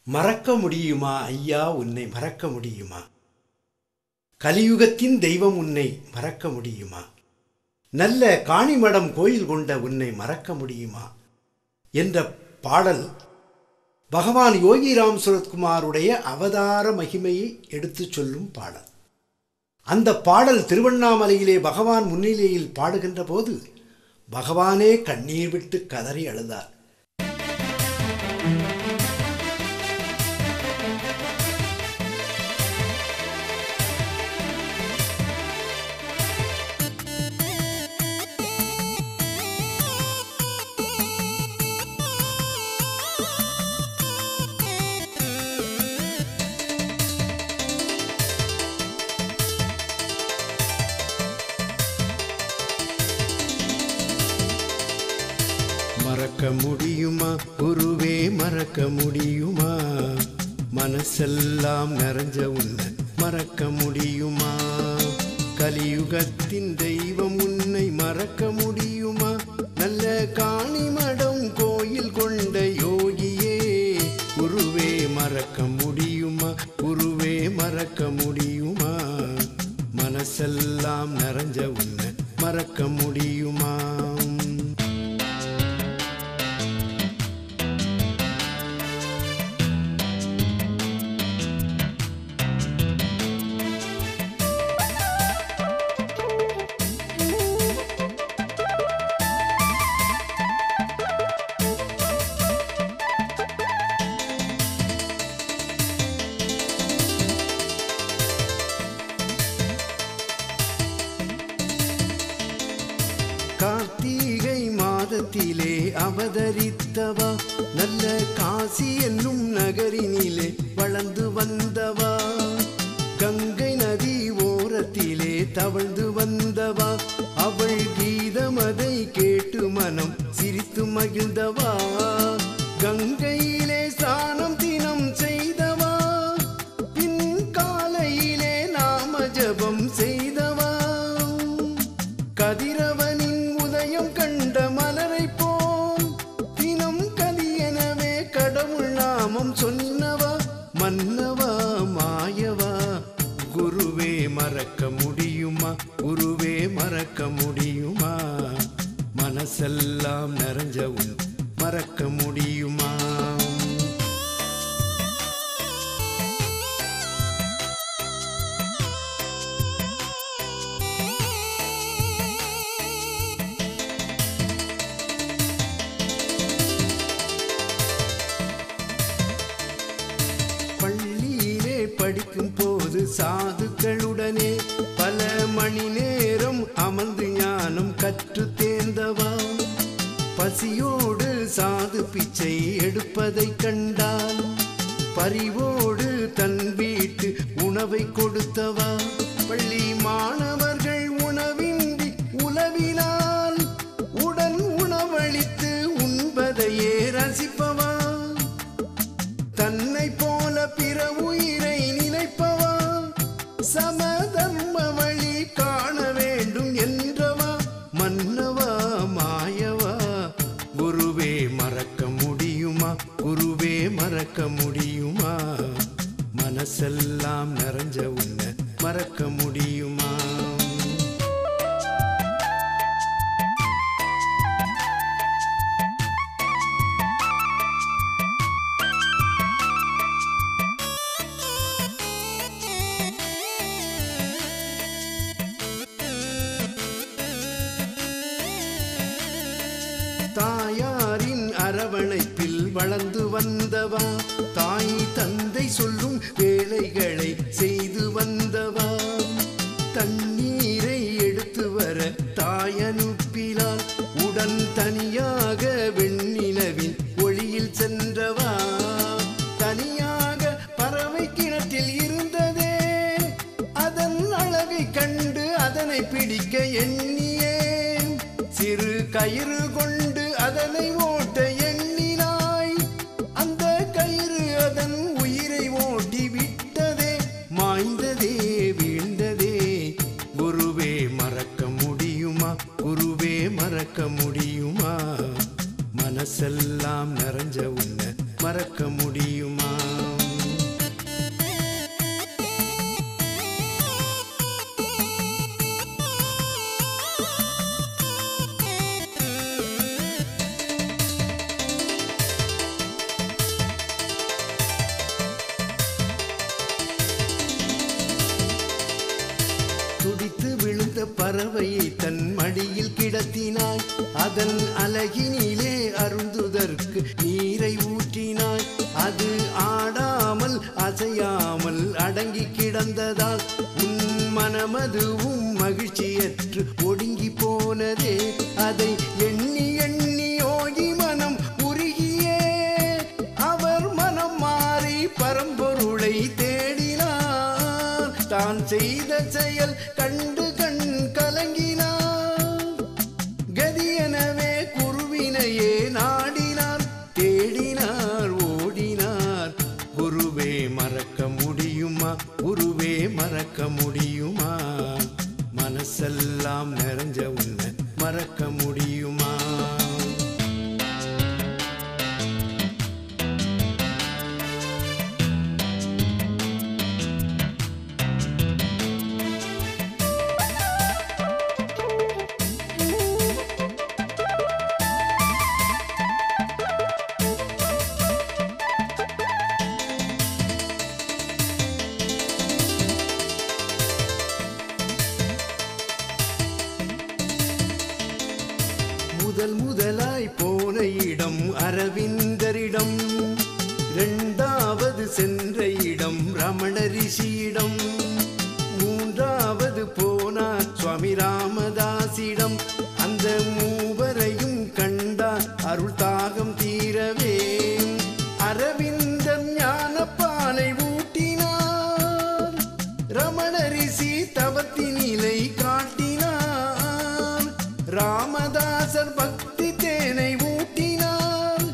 மறக்க முடியுமா ஐயா உன்னை மறக்க முடியுமா? கலியுகத்தின் தெய்வம் உன்னை மறக்க முடியுமா? நல்ல காணிமடம் கோயில் கொண்ட உன்னை மறக்க முடியுமா என்ற பாடல் பகவான் யோகிராம் சுரத்குமாருடைய அவதார மகிமையை எடுத்துச் சொல்லும் பாடல். அந்த பாடல் திருவண்ணாமலையிலே பகவான் முன்னிலையில் பாடுகின்ற போது பகவானே கண்ணீர் விட்டு கதறி அழுதார். மறக்க முடியுமா குருவே மறக்க முடியுமா? மனசெல்லாம் நிறைஞ்ச உன்னை மறக்க முடியுமா? கலியுகத்தின் தெய்வம் உன்னை மறக்க முடியுமா? நல்ல காணிமடம் கோயில் கொண்ட யோகியே குருவே மறக்க முடியுமா? குருவே மறக்க முடியுமா? மனசெல்லாம் நிறைஞ்ச உன்னை மறக்க முடியுமா? கார்த்திகை மாதத்திலே அவதரித்தவா, நல்ல காசி என்னும் நகரினிலே வளர்ந்து வந்தவா, கங்கை நதி ஓரத்திலே தவழ்ந்து வந்தவா, அவள் கீதமதை கேட்டு மனம் சிரித்து மகிழ்ந்தவா, கங்கையிலே ஸ்நானம் தினம் செய்தவா, பின் காலையிலே நாம ஜபம் செய்தவா, கதிரவனின் உதயம் கண்ட மலரை போல் தினம் கலியனவே கடவுள் நாமம் சொன்னவா, மன்னவா மாயவா குருவே மறக்க முடியுமா? குருவே மறக்க முடியுமா? மனசெல்லாம் நிறைஞ்ச உன் மறக்க முடியுமா? பள்ளியிலே படிக்கும் போது சாதுக்களுடனே பல மணி நேரம் அமர்ந்து ஞானம் கற்று தேர்ந்தவா, பசியோடு சாது பிச்சை எடுப்பதை கண்டால் பரிவோடு தன் வீட்டு உணவை கொடுத்தவா, பள்ளி மாணவர்கள் உணவின்றி உலவினால் உடன் உணவளித்து உண்பதையே ரசிப்பவா, தன்னை போல பிற உயிரை நினைப்பவா, சமதர்ம வழி காண வேண்டும் என்றவா, மன்னவா மாயவா குருவே மறக்க முடியுமா? குருவே மறக்க முடியுமா? மனசெல்லாம் நிறைஞ்ச உன்னை மறக்க முடியுமா? தாயாரின் அரவணைப்பில் வளர்ந்து வந்தவா, தாய் தந்தை சொல்லும் வேலைகளை செய்து வந்தவா, தண்ணீரை எடுத்து வர தாய் அனுப்பினாள், உடன் தனியாக வெண்ணிலவின் ஒளியில் சென்றவா, தனியாக பறவை கிணற்றில் இருந்ததே, அதன் அழகை கண்டு அதனை பிடிக்க எண்ணியே, சிறு கயிறு கொண்டு அதனை ஓட்ட எண்ணினாய், அந்த கயிறு அதன் உயிரை ஓட்டி விட்டதே, மாய்ந்ததே வீழ்ந்ததே, குருவே மறக்க முடியுமா? குருவே மறக்க முடியுமா? மனசெல்லாம் நிறைஞ்ச உன்னை மறக்க முடியுமா? கிடத்தினாய். அதன் அலகினிலே அருந்துதற்கு நீரை ஊற்றினாய். அது ஆடாமல் அசையாமல் அடங்கி கிடந்ததால் உன் மனமதுவும் மகிழ்ச்சியற்று ஒடுங்கி போனதே. அதை எண்ணி எண்ணி யோகி மனம் உருகியே அவர் மனம் மாறி பரம்பொருளை தேடினார். தான் செய்த செயல் கண்டு கண் கலங்கினார். கதியெனவே குருவினையே நாடினார். தேடினார் ஓடினார். குருவே மறக்க முடியுமா? குருவே மறக்க முடியுமா? மனசெல்லாம் நிறைஞ்ச உன்னை மறக்க முடியுமா? முதலாய் போன இடம் அரவிந்தரிடம். இரண்டாவது சென்ற இடம் ரமண ரிஷியிடம். மூன்றாவது போனார் சுவாமி ராமதாசிடம். அந்த மூவரையும் கண்டார் அருள் தாகம் தீரவே. அரவிந்தர் ஞானப்பாலை ஊட்டினார். ரமண ரிஷி தவத்தினிலை காட்டினார். ராமதாசர் பக்தி தேனை ஊட்டினார்.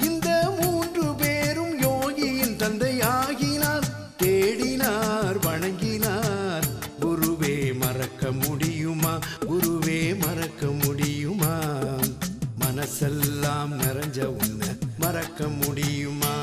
இந்த மூன்று பேரும் யோகியின் தந்தையாகினார். தேடினார் வணங்கினார். குருவே மறக்க முடியுமா? குருவே மறக்க முடியுமா? மனசெல்லாம் நிறைஞ்ச உன்னை மறக்க முடியுமா?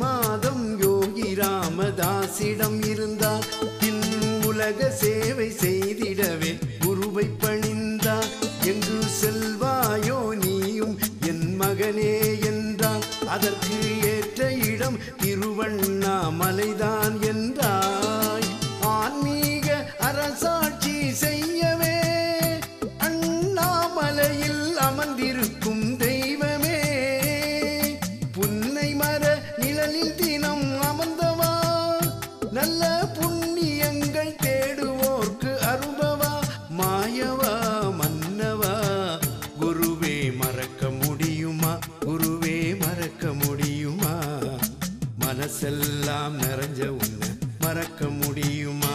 மாதம் யோகி ராமதாசிடம் இருந்தார். பின் உலக சேவை செய்திடவே குருவை பணிந்தார். எங்கு செல்வாயோ நீயும் என் மகனே என்றார். அதற்கு ஏற்ற இடம் திருவண்ணாமலைதான் என்றாய். ஆன்மீக அரசாட்சி செய்யவே அண்ணாமலையில் அமர்ந்திருக்கும் தெய்வமே. புன்னை மர நிழலில் தினம் அமர்ந்தவா, நல்ல புண்ணியங்கள் தேடுவோர்க்கு அருபவா, மாயவா மன்னவா. குருவே மறக்க முடியுமா? குருவே மறக்க முடியுமா? மனசெல்லாம் நிறைஞ்ச உன்னை மறக்க முடியுமா?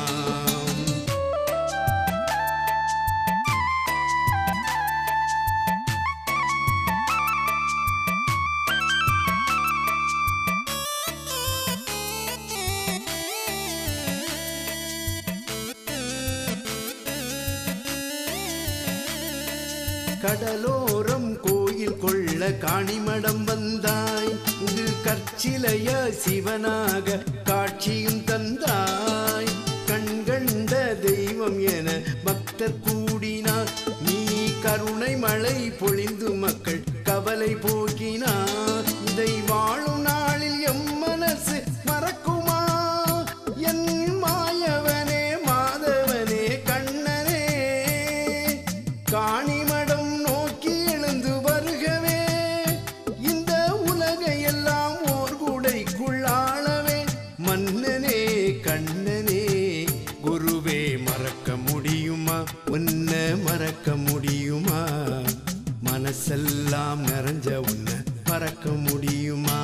கடலோரம் கோயில் கொள்ள காணிமடம் வந்தாய். இது கற்சிலைய சிவனாக காட்சியும் தந்தாய். கண்கண்ட தெய்வம் என பக்தர் கூடினார். நீ கருணை மழை பொழிந்து மக்கள் கவலை போக்கினார். இதை வாழும் நாளில் எம் மனசு மறக்குமா? என் மாயவனே மாதவனே கண்ணனே, காணிமடம் நோக்கி எழுந்து வருகவே. இந்த உலகையெல்லாம் ஓர் கூடைக்குள்ளாளவே. மன்னனே கண்ணனே, குருவே மறக்க முடியுமா? உன்னை மறக்க முடியுமா? மனசெல்லாம் நிறைஞ்ச உன்னை மறக்க முடியுமா?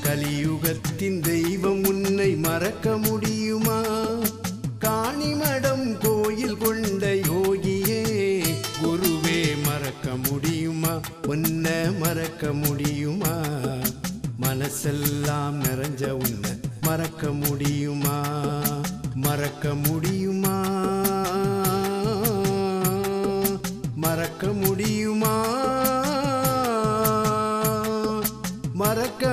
கலியுகத்தின் தெய்வம் உன்னை மறக்க முடியுமா? காணிமடம் கோயில் கொண்ட யோகியே, குருவே மறக்க முடியுமா? உன்னை மறக்க முடியுமா? மனசெல்லாம் நிறைஞ்ச உன்னை மறக்க முடியுமா? மறக்க முடியுமா? மறக்க முடியுமா? மறக்க